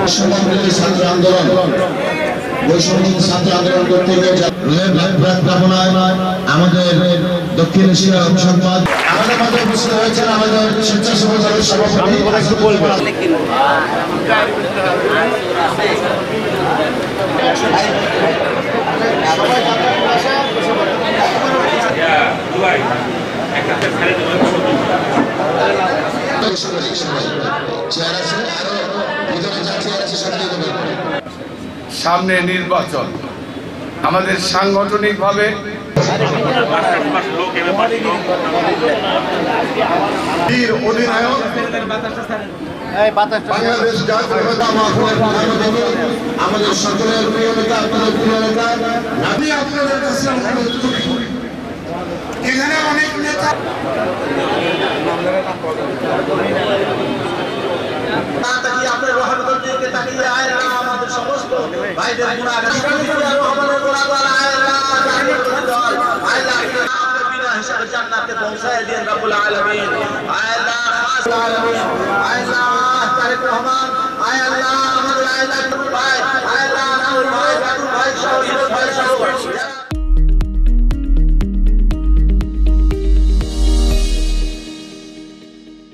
বৈষম্যবিরোধী ছাত্র আন্দোলন করতে গিয়ে আমাদের দক্ষিণ এশিয়া সংবাদ আমাদের মাঝে উপস্থিত হয়েছেন আমাদের স্বেচ্ছাসেবক দলের সভাপতি সামনে নির্বাচন, আমাদের সাংগঠনিকভাবে অধিনায়ক আমাদের সকলের প্রিয় নেতা, আপনাদের প্রিয় নেতা, আমি আপনাদের কাছে অনুরোধ করি, এখানে অনেক নেতা আমাদের সমস্ত ভাইদের হিসাবে জান্নাতে পৌঁছায় দিন রব্বুল আলামিন।